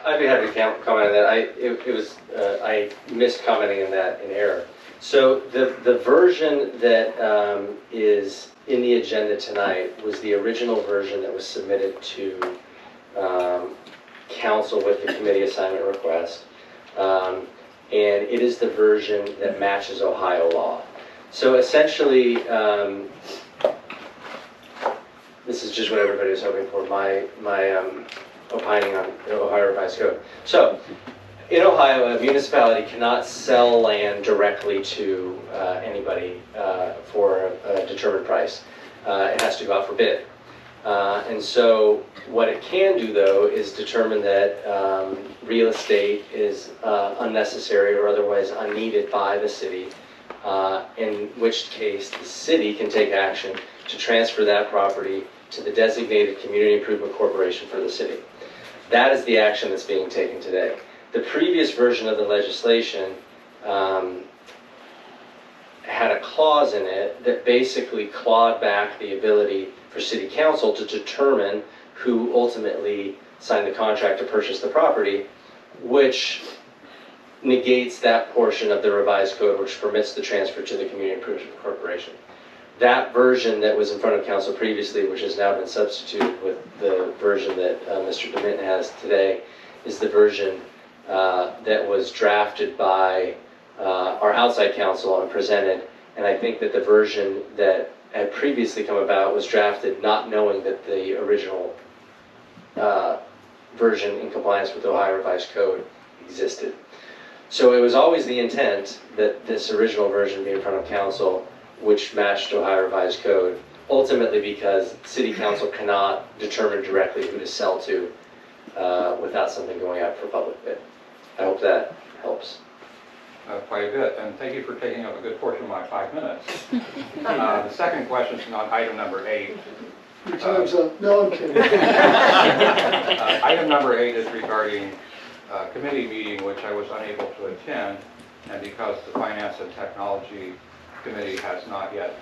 I'd be happy to comment on that. I missed commenting on that in error. So the version that is in the agenda tonight was the original version that was submitted to council with the committee assignment request. And it is the version that matches Ohio law. So essentially, this is just what everybody was hoping for, my opining on Ohio Revised Code. So, in Ohio, a municipality cannot sell land directly to anybody for a determined price. It has to go out for bid. And so what it can do, though, is determine that real estate is unnecessary or otherwise unneeded by the city, in which case the city can take action to transfer that property to the designated Community Improvement Corporation for the city. That is the action that's being taken today. The previous version of the legislation had a clause in it that basically clawed back the ability for City Council to determine who ultimately signed the contract to purchase the property, which negates that portion of the revised code which permits the transfer to the Community Improvement Corporation. That version that was in front of council previously, which has now been substituted with the version that Mr. DeMint has today, is the version that was drafted by our outside counsel and presented. And I think that the version that had previously come about was drafted not knowing that the original version in compliance with the Ohio Revised Code existed. So it was always the intent that this original version be in front of council, which matched Ohio Revised Code, ultimately because City Council cannot determine directly who to sell to without something going out for public bid. I hope that helps. Quite a bit, and thank you for taking up a good portion of my 5 minutes. The second question is on item number 8. Your time's up. No, I'm kidding. Item number 8 is regarding a committee meeting which I was unable to attend, and because the Finance and Technology Committee has not yet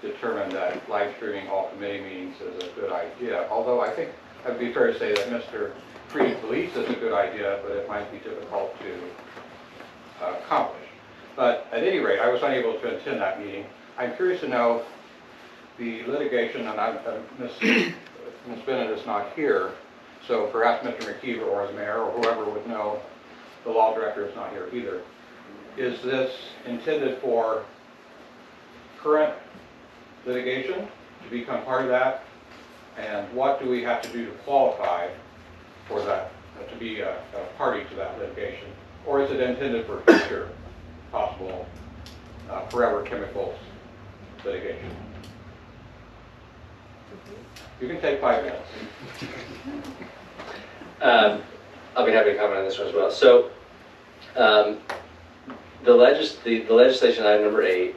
determined that live streaming all committee meetings is a good idea. Although I think it would be fair to say that Mr. Freed believes it's a good idea, but it might be difficult to accomplish. But at any rate, I was unable to attend that meeting. I'm curious to know the litigation, and Ms. Bennett is not here, so perhaps Mr. McKeever or the mayor or whoever would know, the law director is not here either. Is this intended for current litigation to become part of that? And what do we have to do to qualify for that, to be a party to that litigation? Or is it intended for future possible forever chemicals litigation? You can take 5 minutes. I'll be happy to comment on this one as well. So the legislation item number 8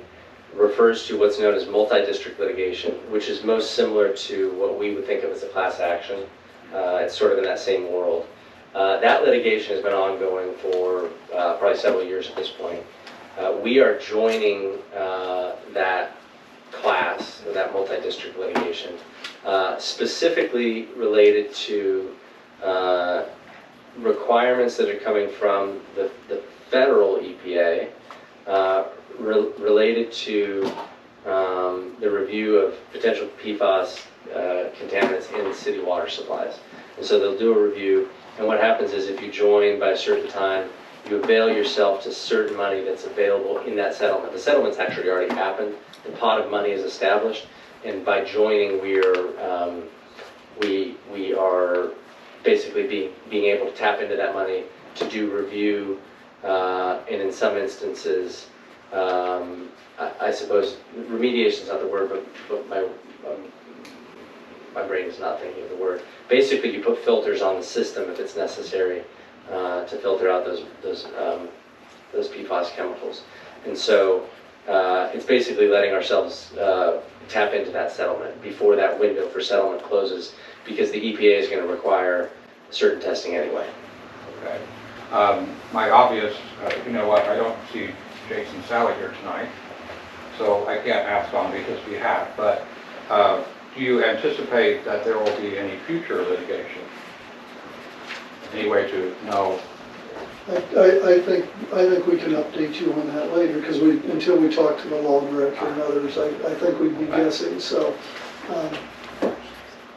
refers to what's known as multi-district litigation, which is most similar to what we would think of as a class action. It's sort of in that same world. That litigation has been ongoing for probably several years at this point. We are joining that class, that multi-district litigation, specifically related to requirements that are coming from the federal EPA related to the review of potential PFAS contaminants in city water supplies. And so they'll do a review, and what happens is if you join by a certain time, you avail yourself to certain money that's available in that settlement. The settlement's actually already happened. The pot of money is established, and by joining, we are basically being able to tap into that money to do review, and in some instances, I suppose remediation is not the word, but my brain is not thinking of the word. Basically, you put filters on the system if it's necessary to filter out those PFAS chemicals. And so it's basically letting ourselves tap into that settlement before that window for settlement closes, because the EPA is going to require certain testing anyway. Okay. My obvious, you know what, I don't see Jason Sally here tonight, so I can't ask on his behalf, but do you anticipate that there will be any future litigation? any way to know? I think we can update you on that later, because until we talk to the law director and others, I think we'd be guessing, so.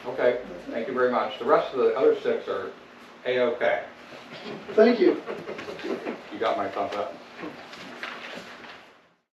Okay, thank you very much. The rest of the other 6 are A-okay. Thank you. You got my thumbs up?